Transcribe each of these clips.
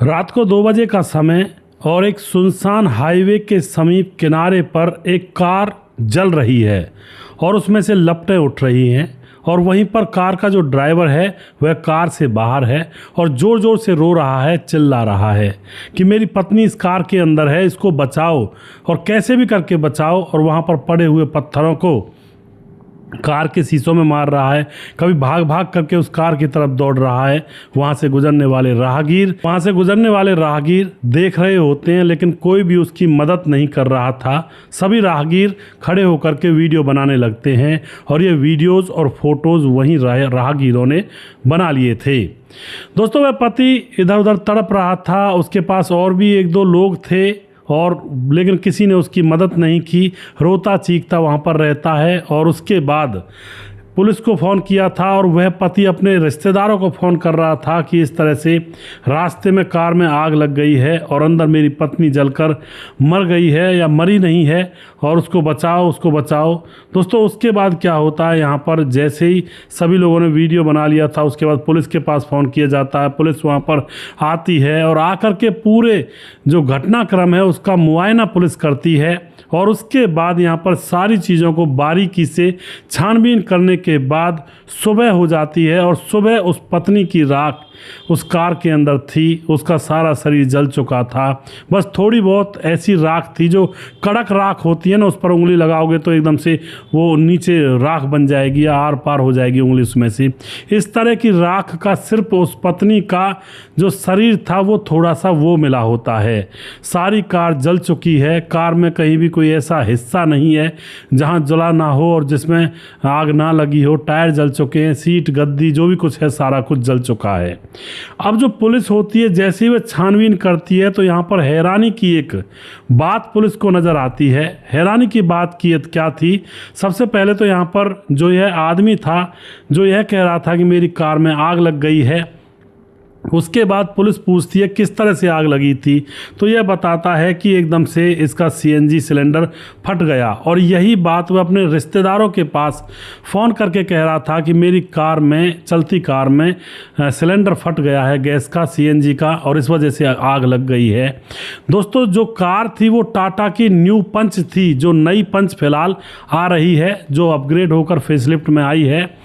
रात को 2 बजे का समय और एक सुनसान हाईवे के समीप किनारे पर एक कार जल रही है और उसमें से लपटें उठ रही हैं और वहीं पर कार का जो ड्राइवर है वह कार से बाहर है और ज़ोर ज़ोर से रो रहा है, चिल्ला रहा है कि मेरी पत्नी इस कार के अंदर है, इसको बचाओ और कैसे भी करके बचाओ। और वहाँ पर पड़े हुए पत्थरों को कार के शीशों में मार रहा है, कभी भाग भाग करके उस कार की तरफ दौड़ रहा है। वहाँ से गुजरने वाले राहगीर देख रहे होते हैं, लेकिन कोई भी उसकी मदद नहीं कर रहा था। सभी राहगीर खड़े होकर के वीडियो बनाने लगते हैं और ये वीडियोस और फोटोज़ वहीं राहगीरों ने बना लिए थे। दोस्तों, वह पति इधर उधर तड़प रहा था, उसके पास और भी 1-2 लोग थे लेकिन किसी ने उसकी मदद नहीं की। रोता चीखता वहाँ पर रहता है और उसके बाद पुलिस को फ़ोन किया था और वह पति अपने रिश्तेदारों को फ़ोन कर रहा था कि इस तरह से रास्ते में कार में आग लग गई है और अंदर मेरी पत्नी जलकर मर गई है या मरी नहीं है और उसको बचाओ। दोस्तों, उसके बाद क्या होता है, यहाँ पर जैसे ही सभी लोगों ने वीडियो बना लिया था उसके बाद पुलिस के पास फ़ोन किया जाता है। पुलिस वहाँ पर आती है और आकर के पूरे जो घटनाक्रम है उसका मुआयना पुलिस करती है और उसके बाद यहाँ पर सारी चीज़ों को बारीकी से छानबीन करने के बाद सुबह हो जाती है और सुबह उस पत्नी की राख उस कार के अंदर थी। उसका सारा शरीर जल चुका था, बस थोड़ी बहुत ऐसी राख थी जो कड़क राख होती है ना, उस पर उंगली लगाओगे तो एकदम से वो नीचे राख बन जाएगी या आर पार हो जाएगी उंगली उसमें से। इस तरह की राख का सिर्फ उस पत्नी का जो शरीर था वो थोड़ा सा वो मिला होता है। सारी कार जल चुकी है, कार में कहीं भी कोई ऐसा हिस्सा नहीं है जहाँ जला ना हो और जिसमें आग ना लगी हो। टायर जल चुके हैं, सीट गद्दी जो भी कुछ है सारा कुछ जल चुका है। अब जो पुलिस होती है जैसे ही वह छानबीन करती है तो यहाँ पर हैरानी की एक बात पुलिस को नज़र आती है। हैरानी की बात की क्या थी, सबसे पहले तो यहाँ पर जो यह आदमी था जो यह कह रहा था कि मेरी कार में आग लग गई है, उसके बाद पुलिस पूछती है किस तरह से आग लगी थी, तो यह बताता है कि एकदम से इसका सीएनजी सिलेंडर फट गया। और यही बात वह अपने रिश्तेदारों के पास फ़ोन करके कह रहा था कि मेरी कार में, चलती कार में सिलेंडर फट गया है गैस का, सीएनजी का, और इस वजह से आग लग गई है। दोस्तों, जो कार थी वो टाटा की न्यू पंच थी, जो नई पंच फिलहाल आ रही है, जो अपग्रेड होकर फेसलिफ्ट में आई है,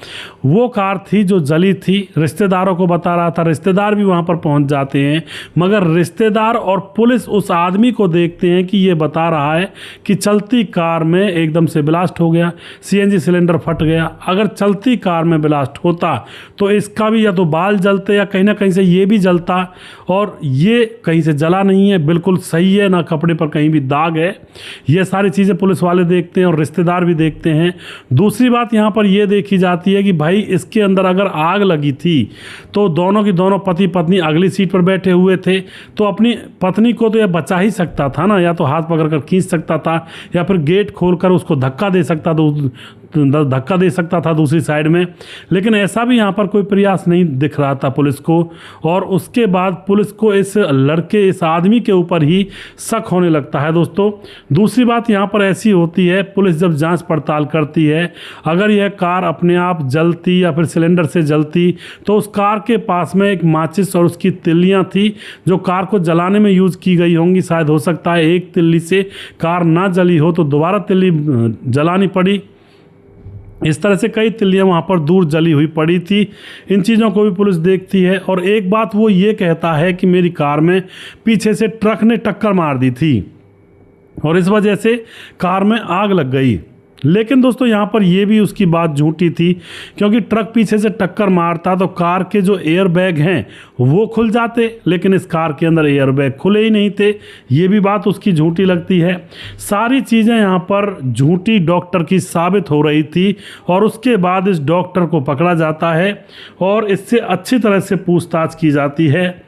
वो कार थी जो जली थी। रिश्तेदारों को बता रहा था, रिश्तेदार भी वहां पर पहुंच जाते हैं, मगर रिश्तेदार और पुलिस उस आदमी को देखते हैं कि ये बता रहा है कि चलती कार में एकदम से ब्लास्ट हो गया, सीएनजी सिलेंडर फट गया। अगर चलती कार में ब्लास्ट होता तो इसका भी या तो बाल जलते या कहीं ना कहीं से ये भी जलता, और ये कहीं से जला नहीं है, बिल्कुल सही है, ना कपड़े पर कहीं भी दाग है। ये सारी चीज़ें पुलिस वाले देखते हैं और रिश्तेदार भी देखते हैं। दूसरी बात यहाँ पर यह देखी जाती है कि भाई इसके अंदर अगर आग लगी थी तो दोनों की दोनों पति पत्नी अगली सीट पर बैठे हुए थे, तो अपनी पत्नी को तो यह बचा ही सकता था ना, या तो हाथ पकड़कर खींच सकता था या फिर गेट खोलकर उसको धक्का दे सकता था दूसरी साइड में, लेकिन ऐसा भी यहाँ पर कोई प्रयास नहीं दिख रहा था पुलिस को। और उसके बाद पुलिस को इस आदमी के ऊपर ही शक होने लगता है। दोस्तों, दूसरी बात यहाँ पर ऐसी होती है, पुलिस जब जांच पड़ताल करती है, अगर यह कार अपने आप जलती या फिर सिलेंडर से जलती तो उस कार के पास में एक माचिस और उसकी तिल्लियाँ थी जो कार को जलाने में यूज़ की गई होंगी। शायद हो सकता है एक तिल्ली से कार ना जली हो तो दोबारा तिल्ली जलानी पड़ी। इस तरह से कई तिल्लियाँ वहाँ पर दूर जली हुई पड़ी थी। इन चीज़ों को भी पुलिस देखती है और एक बात वो ये कहता है कि मेरी कार में पीछे से ट्रक ने टक्कर मार दी थी और इस वजह से कार में आग लग गई। लेकिन दोस्तों, यहाँ पर यह भी उसकी बात झूठी थी, क्योंकि ट्रक पीछे से टक्कर मारता तो कार के जो एयर बैग हैं वो खुल जाते, लेकिन इस कार के अंदर एयर बैग खुले ही नहीं थे। ये भी बात उसकी झूठी लगती है। सारी चीज़ें यहाँ पर झूठी डॉक्टर की साबित हो रही थी और उसके बाद इस डॉक्टर को पकड़ा जाता है और इससे अच्छी तरह से पूछताछ की जाती है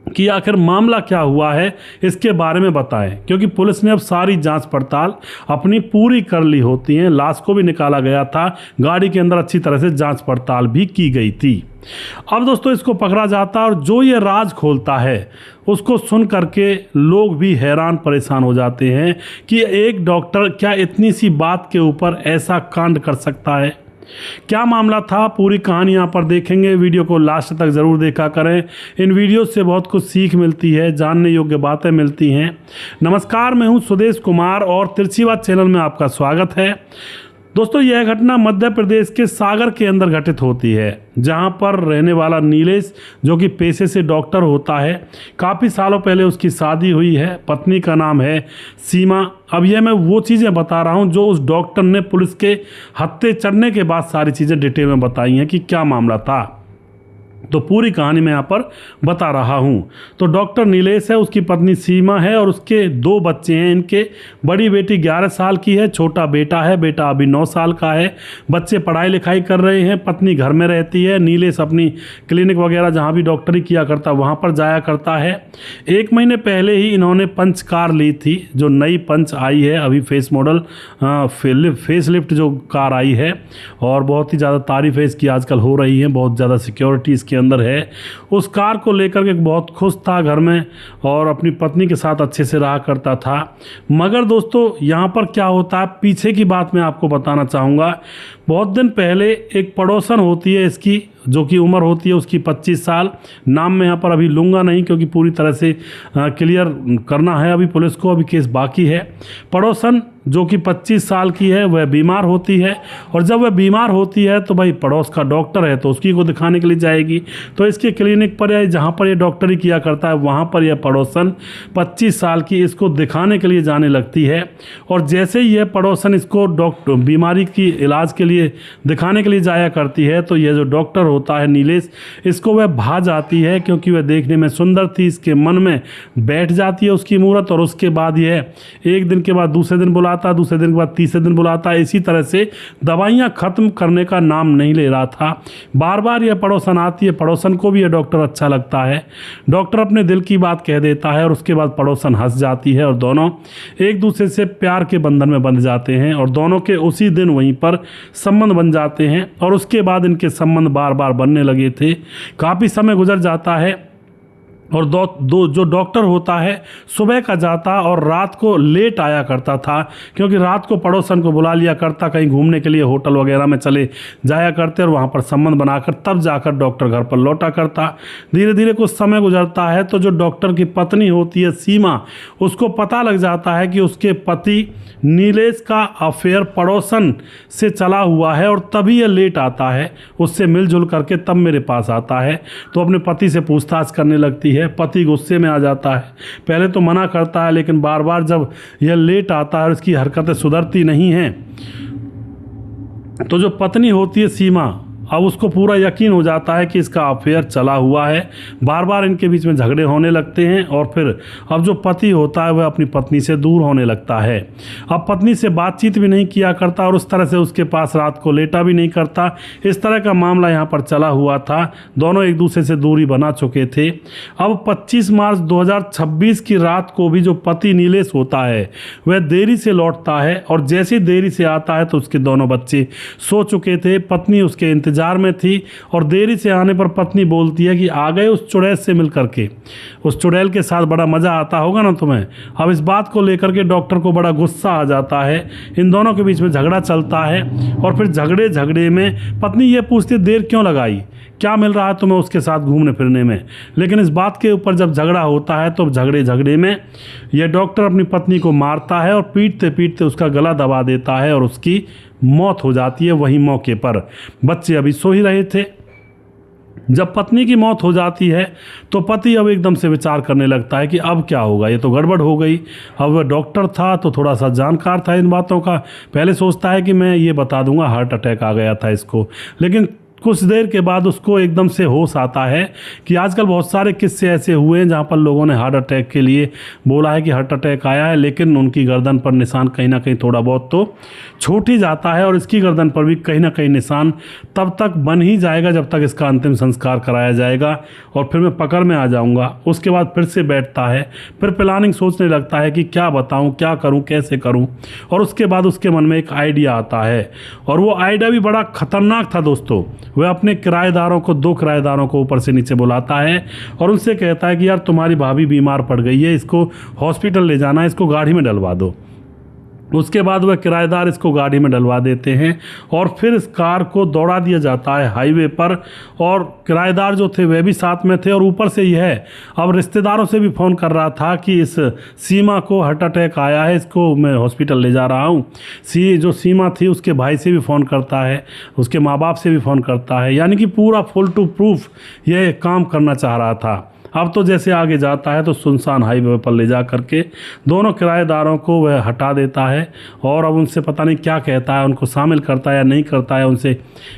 कि आखिर मामला क्या हुआ है, इसके बारे में बताएं, क्योंकि पुलिस ने अब सारी जांच पड़ताल अपनी पूरी कर ली होती है। लाश को भी निकाला गया था, गाड़ी के अंदर अच्छी तरह से जांच पड़ताल भी की गई थी। अब दोस्तों, इसको पकड़ा जाता है और जो ये राज खोलता है उसको सुन करके लोग भी हैरान परेशान हो जाते हैं कि एक डॉक्टर क्या इतनी सी बात के ऊपर ऐसा कांड कर सकता है। क्या मामला था, पूरी कहानी यहाँ पर देखेंगे। वीडियो को लास्ट तक ज़रूर देखा करें। इन वीडियो से बहुत कुछ सीख मिलती है, जानने योग्य बातें मिलती हैं। नमस्कार, मैं हूँ सुदेश कुमार और तिरछीवाद चैनल में आपका स्वागत है। दोस्तों, यह घटना मध्य प्रदेश के सागर के अंदर घटित होती है, जहां पर रहने वाला नीलेश, जो कि पेशे से डॉक्टर होता है, काफ़ी सालों पहले उसकी शादी हुई है। पत्नी का नाम है सीमा। अब यह मैं वो चीज़ें बता रहा हूं जो उस डॉक्टर ने पुलिस के हत्थे चढ़ने के बाद सारी चीज़ें डिटेल में बताई हैं कि क्या मामला था। तो पूरी कहानी मैं यहाँ पर बता रहा हूँ। तो डॉक्टर नीलेश है, उसकी पत्नी सीमा है और उसके 2 बच्चे हैं। इनके बड़ी बेटी 11 साल की है, छोटा बेटा है, बेटा अभी 9 साल का है। बच्चे पढ़ाई लिखाई कर रहे हैं, पत्नी घर में रहती है। नीलेश अपनी क्लिनिक वगैरह जहाँ भी डॉक्टरी किया करता वहाँ पर जाया करता है। 1 महीने पहले ही इन्होंने पंच कार ली थी, जो नई पंच आई है अभी, फेस मॉडल फेस लिफ्ट जो कार आई है, और बहुत ही ज़्यादा तारीफ है इसकी आजकल हो रही है। बहुत ज़्यादा सिक्योरिटी इसके अंदर है। उस कार को लेकर के बहुत खुश था घर में और अपनी पत्नी के साथ अच्छे से रहा करता था। मगर दोस्तों, यहाँ पर क्या होता है, पीछे की बात मैं आपको बताना चाहूँगा। बहुत दिन पहले एक पड़ोसन होती है इसकी, जो कि उम्र होती है उसकी 25 साल। नाम मैं यहाँ पर अभी लूँगा नहीं, क्योंकि पूरी तरह से क्लियर करना है अभी पुलिस को, अभी केस बाकी है। पड़ोसन जो कि 25 साल की है, वह बीमार होती है, और जब वह बीमार होती है तो भाई पड़ोस का डॉक्टर है तो उसकी को दिखाने के लिए जाएगी। तो इसके क्लिनिक पर या जहाँ पर यह डॉक्टरी किया करता है वहाँ पर यह पड़ोसन 25 साल की इसको दिखाने के लिए जाने लगती है। और जैसे ही यह पड़ोसन इसको डॉक्टर बीमारी की इलाज के लिए दिखाने के लिए जाया करती है, तो यह जो डॉक्टर होता है नीलेश, इसको वह भा जाती है, क्योंकि वह देखने में सुंदर थी। इसके मन में बैठ जाती है उसकी मूरत, और उसके बाद यह एक दिन के बाद दूसरे दिन बुलाता, दूसरे दिन के बाद तीसरे दिन बुलाता है। इसी तरह से दवाइयां खत्म करने का नाम नहीं ले रहा था। बार बार यह पड़ोसन आती है, पड़ोसन को भी यह डॉक्टर अच्छा लगता है। डॉक्टर अपने दिल की बात कह देता है और उसके बाद पड़ोसन हंस जाती है और दोनों एक दूसरे से प्यार के बंधन में बंध जाते हैं, और दोनों के उसी दिन वहीं पर संबंध बन जाते हैं। और उसके बाद इनके संबंध बार बार बनने लगे थे। काफ़ी समय गुजर जाता है और जो डॉक्टर होता है सुबह का जाता और रात को लेट आया करता था, क्योंकि रात को पड़ोसन को बुला लिया करता, कहीं घूमने के लिए होटल वगैरह में चले जाया करते और वहाँ पर संबंध बनाकर तब जाकर डॉक्टर घर पर लौटा करता। धीरे धीरे कुछ समय गुजरता है तो जो डॉक्टर की पत्नी होती है सीमा, उसको पता लग जाता है कि उसके पति नीलेश का अफेयर पड़ोसन से चला हुआ है, और तभी यह लेट आता है। उससे मिलजुल करके तब मेरे पास आता है, तो अपने पति से पूछताछ करने लगती है। पति गुस्से में आ जाता है, पहले तो मना करता है, लेकिन बार बार जब यह लेट आता है और इसकी हरकतें सुधरती नहीं हैं, तो जो पत्नी होती है सीमा, अब उसको पूरा यकीन हो जाता है कि इसका अफेयर चला हुआ है। बार बार इनके बीच में झगड़े होने लगते हैं, और फिर अब जो पति होता है वह अपनी पत्नी से दूर होने लगता है। अब पत्नी से बातचीत भी नहीं किया करता और उस तरह से उसके पास रात को लेटा भी नहीं करता। इस तरह का मामला यहाँ पर चला हुआ था। दोनों एक दूसरे से दूरी बना चुके थे। अब 25 मार्च 2026 की रात को भी जो पति नीलेश होता है वह देरी से लौटता है, और जैसे ही देरी से आता है तो उसके दोनों बच्चे सो चुके थे। पत्नी उसके इंतजार में थी, और देरी से आने पर पत्नी बोलती है कि आ गए उस चुड़ैल से मिल करके। उस चुड़ैल के साथ बड़ा मजा आता होगा ना तुम्हें। अब इस बात को लेकर के डॉक्टर को बड़ा गुस्सा आ जाता है। इन दोनों के बीच में झगड़ा चलता है, और फिर झगड़े में पत्नी ये पूछती, देर क्यों लगाई, क्या मिल रहा है तुम्हें उसके साथ घूमने फिरने में। लेकिन इस बात के ऊपर जब झगड़ा होता है तो झगड़े में यह डॉक्टर अपनी पत्नी को मारता है और पीटते पीटते उसका गला दबा देता है, और उसकी मौत हो जाती है वहीं मौके पर। बच्चे अभी सो ही रहे थे। जब पत्नी की मौत हो जाती है तो पति अब एकदम से विचार करने लगता है कि अब क्या होगा, ये तो गड़बड़ हो गई। अब वह डॉक्टर था तो थोड़ा सा जानकार था इन बातों का। पहले सोचता है कि मैं ये बता दूंगा हार्ट अटैक आ गया था इसको, लेकिन कुछ देर के बाद उसको एकदम से होश आता है कि आजकल बहुत सारे किस्से ऐसे हुए हैं जहाँ पर लोगों ने हार्ट अटैक के लिए बोला है कि हार्ट अटैक आया है, लेकिन उनकी गर्दन पर निशान कहीं ना कहीं थोड़ा बहुत तो छूट ही जाता है, और इसकी गर्दन पर भी कहीं ना कहीं निशान तब तक बन ही जाएगा जब तक इसका अंतिम संस्कार कराया जाएगा, और फिर मैं पकड़ में आ जाऊँगा। उसके बाद फिर से बैठता है, फिर प्लानिंग सोचने लगता है कि क्या बताऊँ, क्या करूँ, कैसे करूँ। और उसके बाद उसके मन में एक आइडिया आता है, और वो आइडिया भी बड़ा खतरनाक था दोस्तों। वह अपने किराएदारों को 2 किराएदारों को ऊपर से नीचे बुलाता है और उनसे कहता है कि यार तुम्हारी भाभी बीमार पड़ गई है, इसको हॉस्पिटल ले जाना है, इसको गाड़ी में डलवा दो। उसके बाद वह किराएदार इसको गाड़ी में डलवा देते हैं और फिर इस कार को दौड़ा दिया जाता है हाईवे पर। और किराएदार जो थे वह भी साथ में थे और ऊपर से यह अब रिश्तेदारों से भी फ़ोन कर रहा था कि इस सीमा को हार्ट अटैक आया है, इसको मैं हॉस्पिटल ले जा रहा हूँ। जो सीमा थी उसके भाई से भी फ़ोन करता है, उसके माँ बाप से भी फ़ोन करता है, यानी कि पूरा फुल टू प्रूफ यह काम करना चाह रहा था। अब तो जैसे आगे जाता है तो सुनसान हाईवे पर ले जा करके दोनों किराएदारों को वह हटा देता है और अब उनसे पता नहीं क्या कहता है, उनको शामिल करता है या नहीं करता है, उनसे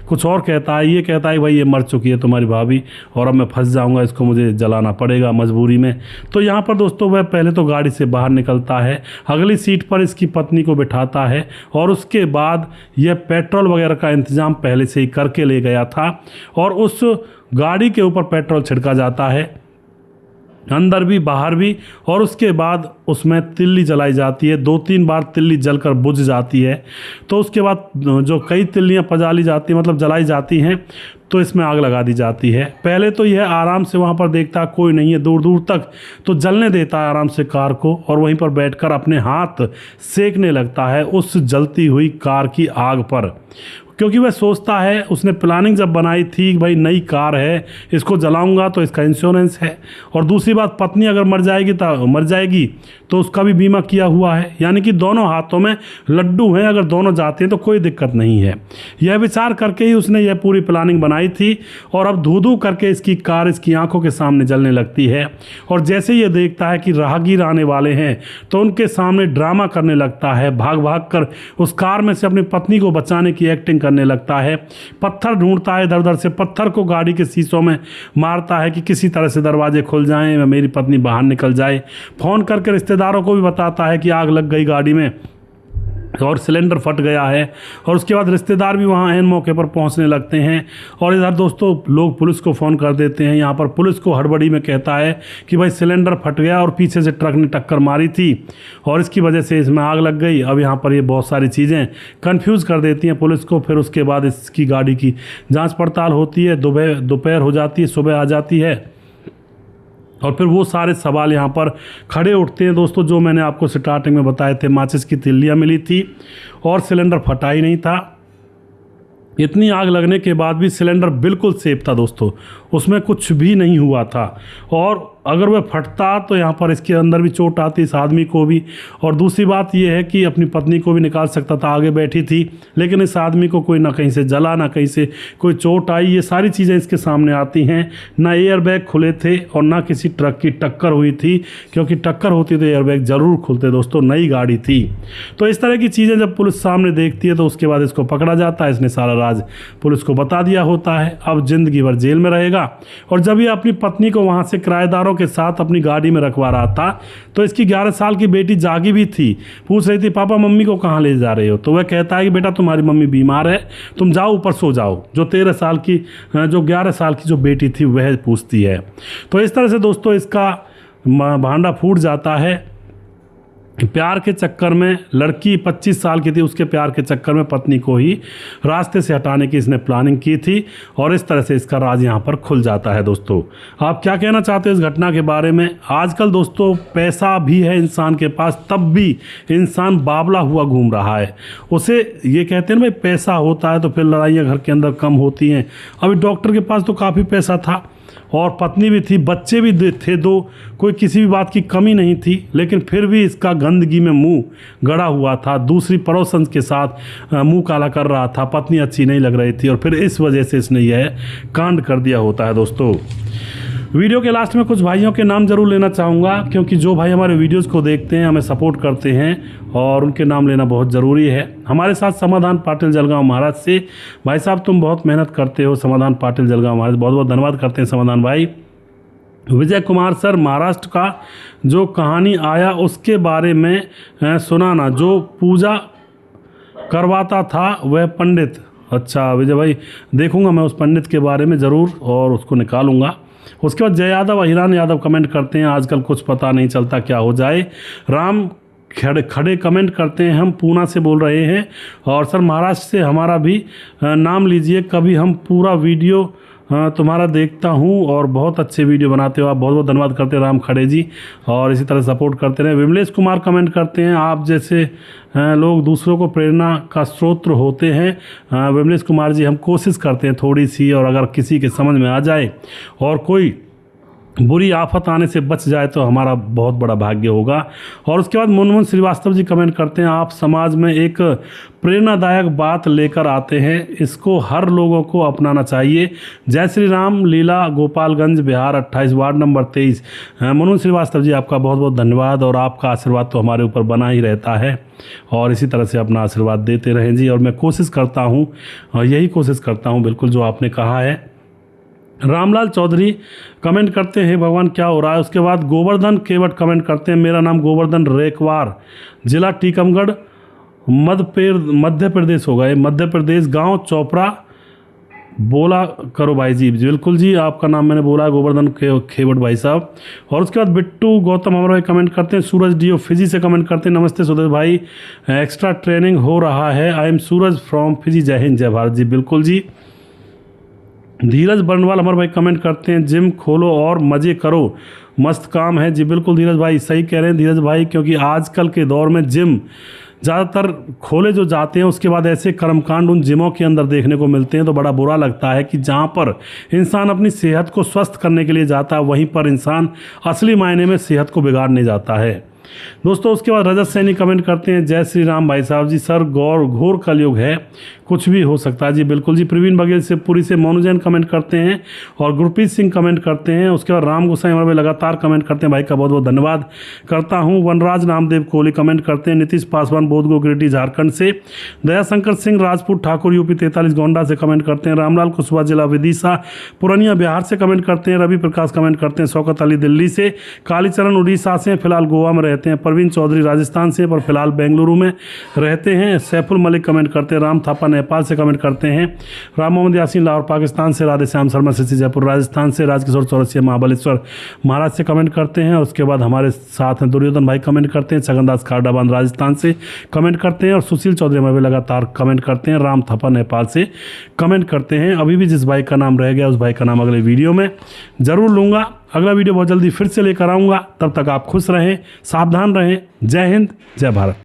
कुछ और कहता है। ये कहता है भाई ये मर चुकी है तुम्हारी भाभी और अब मैं फंस जाऊंगा, इसको मुझे जलाना पड़ेगा मजबूरी में। तो यहाँ पर दोस्तों वह पहले तो गाड़ी से बाहर निकलता है, अगली सीट पर इसकी पत्नी को बिठाता है और उसके बाद यह पेट्रोल वगैरह का इंतज़ाम पहले से ही करके ले गया था और उस गाड़ी के ऊपर पेट्रोल छिड़का जाता है, अंदर भी बाहर भी। और उसके बाद उसमें तिल्ली जलाई जाती है, 2-3 बार तिल्ली जलकर बुझ जाती है। तो उसके बाद जो कई तिल्लियाँ पजाली जाती मतलब जलाई जाती हैं तो इसमें आग लगा दी जाती है। पहले तो यह आराम से वहाँ पर देखता कोई नहीं है दूर दूर तक, तो जलने देता है आराम से कार को और वहीं पर बैठकर अपने हाथ सेकने लगता है उस जलती हुई कार की आग पर, क्योंकि वह सोचता है, उसने प्लानिंग जब बनाई थी कि भाई नई कार है, इसको जलाऊंगा तो इसका इंश्योरेंस है और दूसरी बात पत्नी अगर मर जाएगी तो उसका भी बीमा किया हुआ है, यानी कि दोनों हाथों में लड्डू हैं, अगर दोनों जाते हैं तो कोई दिक्कत नहीं है। यह विचार करके ही उसने यह पूरी प्लानिंग बनाई थी और अब धू-धू करके इसकी कार इसकी आंखों के सामने जलने लगती है और जैसे ये देखता है कि राहगीर आने वाले हैं तो उनके सामने ड्रामा करने लगता है, भाग भाग कर उस कार में से अपनी पत्नी को बचाने की एक्टिंग करने लगता है। पत्थर ढूंढता है, इधर उधर से पत्थर को गाड़ी के शीशों में मारता है कि किसी तरह से दरवाजे खुल जाएं, मेरी पत्नी बाहर निकल जाए। फोन करके रिश्तेदारों को भी बताता है कि आग लग गई गाड़ी में और सिलेंडर फट गया है और उसके बाद रिश्तेदार भी वहाँ ऐन मौके पर पहुँचने लगते हैं और इधर दोस्तों लोग पुलिस को फ़ोन कर देते हैं। यहाँ पर पुलिस को हड़बड़ी में कहता है कि भाई सिलेंडर फट गया और पीछे से ट्रक ने टक्कर मारी थी और इसकी वजह से इसमें आग लग गई। अब यहाँ पर ये बहुत सारी चीज़ें कंफ्यूज कर देती हैं पुलिस को। फिर उसके बाद इसकी गाड़ी की जाँच पड़ताल होती है, दोपहर हो जाती है, सुबह आ जाती है और फिर वो सारे सवाल यहाँ पर खड़े उठते हैं दोस्तों जो मैंने आपको स्टार्टिंग में बताए थे। माचिस की तिल्लियाँ मिली थी और सिलेंडर फटा ही नहीं था। इतनी आग लगने के बाद भी सिलेंडर बिल्कुल सेफ था दोस्तों, उसमें कुछ भी नहीं हुआ था और अगर वह फटता तो यहाँ पर इसके अंदर भी चोट आती इस आदमी को भी। और दूसरी बात यह है कि अपनी पत्नी को भी निकाल सकता था, आगे बैठी थी, लेकिन इस आदमी को कोई ना कहीं से जला ना कहीं से कोई चोट आई। ये सारी चीज़ें इसके सामने आती हैं। ना एयर बैग खुले थे और ना किसी ट्रक की टक्कर हुई थी, क्योंकि टक्कर होती तो एयर बैग ज़रूर खुलते दोस्तों, नई गाड़ी थी। तो इस तरह की चीज़ें जब पुलिस सामने देखती है तो उसके बाद इसको पकड़ा जाता है। इसने सारा राज पुलिस को बता दिया होता है, अब ज़िंदगी भर जेल में रहेगा। और जब ये अपनी पत्नी को वहाँ से किराएदारों के साथ अपनी गाड़ी में रखवा रहा था तो इसकी 11 साल की बेटी जागी भी थी, पूछ रही थी पापा मम्मी को कहाँ ले जा रहे हो। तो वह कहता है कि बेटा तुम्हारी मम्मी बीमार है, तुम जाओ ऊपर सो जाओ। जो 11 साल की जो बेटी थी वह पूछती है। तो इस तरह से दोस्तों इसका भांडा फूट जाता है। प्यार के चक्कर में लड़की 25 साल की थी, उसके प्यार के चक्कर में पत्नी को ही रास्ते से हटाने की इसने प्लानिंग की थी और इस तरह से इसका राज यहाँ पर खुल जाता है। दोस्तों आप क्या कहना चाहते हो इस घटना के बारे में? आजकल दोस्तों पैसा भी है इंसान के पास, तब भी इंसान बावला हुआ घूम रहा है। उसे ये कहते हैं ना भाई पैसा होता है तो फिर लड़ाइयाँ घर के अंदर कम होती हैं। अभी डॉक्टर के पास तो काफ़ी पैसा था और पत्नी भी थी, बच्चे भी थे 2, कोई किसी भी बात की कमी नहीं थी, लेकिन फिर भी इसका गंदगी में मुंह गड़ा हुआ था। दूसरी पड़ोसन के साथ मुंह काला कर रहा था, पत्नी अच्छी नहीं लग रही थी और फिर इस वजह से इसने यह कांड कर दिया होता है। दोस्तों वीडियो के लास्ट में कुछ भाइयों के नाम जरूर लेना चाहूँगा, क्योंकि जो भाई हमारे वीडियोस को देखते हैं, हमें सपोर्ट करते हैं और उनके नाम लेना बहुत ज़रूरी है। हमारे साथ समाधान पाटिल जलगांव महाराष्ट्र से। भाई साहब तुम बहुत मेहनत करते हो, समाधान पाटिल जलगांव महाराष्ट्र, बहुत बहुत धन्यवाद करते हैं समाधान भाई। विजय कुमार सर, महाराष्ट्र का जो कहानी आया उसके बारे में सुनाना, जो पूजा करवाता था वह पंडित। अच्छा विजय भाई, देखूंगा मैं उस पंडित के बारे में ज़रूर और उसको निकालूंगा। उसके बाद जय यादव, अहिरान यादव कमेंट करते हैं, आजकल कुछ पता नहीं चलता क्या हो जाए। राम खड़े कमेंट करते हैं, हम पूना से बोल रहे हैं और सर महाराष्ट्र से हमारा भी नाम लीजिए, कभी हम पूरा वीडियो तुम्हारा देखता हूँ और बहुत अच्छे वीडियो बनाते हो आप, बहुत बहुत धन्यवाद करते हैं राम खड़े जी, और इसी तरह सपोर्ट करते रहें। विमलेश कुमार कमेंट करते हैं, आप जैसे लोग दूसरों को प्रेरणा का स्रोत होते हैं। विमलेश कुमार जी, हम कोशिश करते हैं थोड़ी सी, और अगर किसी के समझ में आ जाए और कोई बुरी आफत आने से बच जाए तो हमारा बहुत बड़ा भाग्य होगा। और उसके बाद मुनमुन श्रीवास्तव जी कमेंट करते हैं, आप समाज में एक प्रेरणादायक बात लेकर आते हैं, इसको हर लोगों को अपनाना चाहिए। जय श्री राम, लीला, गोपालगंज बिहार 28 वार्ड नंबर 23। मुनमुन श्रीवास्तव जी, आपका बहुत बहुत धन्यवाद, और आपका आशीर्वाद तो हमारे ऊपर बना ही रहता है, और इसी तरह से अपना आशीर्वाद देते रहें जी। और मैं कोशिश करता हूँ, यही कोशिश करता हूँ बिल्कुल जो आपने कहा है। रामलाल चौधरी कमेंट करते हैं, भगवान क्या हो रहा है। उसके बाद गोवर्धन केवट कमेंट करते हैं, मेरा नाम गोवर्धन रेकवार, जिला टीकमगढ़, मध्य प्रदेश होगा ये, मध्य प्रदेश, गांव चोपड़ा, बोला करो भाई जी। बिल्कुल जी, आपका नाम मैंने बोला है, गोवर्धन खेवट भाई साहब। और उसके बाद बिट्टू गौतम हमारे भाई कमेंट करते हैं, सूरज डीओ फिजी से कमेंट करते हैं, नमस्ते सूरज भाई, एक्स्ट्रा ट्रेनिंग हो रहा है, I am Suraj from Fiji, जय हिंद जय भारत जी। बिल्कुल जी। धीरज बर्नवाल हमारे भाई कमेंट करते हैं, जिम खोलो और मज़े करो, मस्त काम है जी। बिल्कुल धीरज भाई, सही कह रहे हैं धीरज भाई, क्योंकि आजकल के दौर में जिम ज़्यादातर खोले जो जाते हैं, उसके बाद ऐसे कर्मकांड उन जिमों के अंदर देखने को मिलते हैं, तो बड़ा बुरा लगता है कि जहाँ पर इंसान अपनी सेहत को स्वस्थ करने के लिए जाता है, वहीं पर इंसान असली मायने में सेहत को बिगाड़ने जाता है दोस्तों। उसके बाद रजत सैनी कमेंट करते हैं, जय श्री राम भाई साहब जी, सर घोर कलयुग है, कुछ भी हो सकता है जी। बिल्कुल जी। प्रवीण बघेल से पूरी से मोनू जैन कमेंट करते हैं, और गुरप्रीत सिंह कमेंट करते हैं। उसके बाद राम गोसाई हमारे लगातार कमेंट करते हैं, भाई का बहुत बहुत धन्यवाद करता हूँ। वनराज नामदेव कोहली कमेंट करते हैं, नीतीश पासवान बोधगो गिरिटी झारखंड से, दयाशंकर सिंह राजपूत ठाकुर यूपी 43 गोंडा से कमेंट करते हैं, रामलाल कुशवाहा जिला विदिशा पूर्णिया बिहार से कमेंट करते हैं, रवि प्रकाश कमेंट करते हैं, शौकत अली दिल्ली से, कालीचरण उड़ीसा से, फिलहाल गोवा में रहते हैं, परवीन चौधरी राजस्थान से, पर फिलहाल बेंगलुरु में रहते हैं, सैफुल मलिक कमेंट करते हैं, राम थापा नेपाल से कमेंट करते हैं, राम मोहम्मद यासीन लाहौर पाकिस्तान से, राधे श्याम शर्मा सिटी जयपुर राजस्थान से, राजकिशोर चौरसिया महाबलेश्वर महाराज से कमेंट करते हैं। उसके बाद हमारे साथ हैं दुर्योधन भाई कमेंट करते हैं, छगनदास खारडाबांध राजस्थान से कमेंट करते हैं, और सुशील चौधरी हमारे लगातार कमेंट करते हैं, राम थापा नेपाल से कमेंट करते हैं। अभी भी जिस भाई का नाम रह गया उस भाई का नाम अगले वीडियो में ज़रूर लूँगा, अगला वीडियो बहुत जल्दी फिर से लेकर आऊँगा। तब तक आप खुश रहें, सावधान रहें। जय हिंद जय भारत।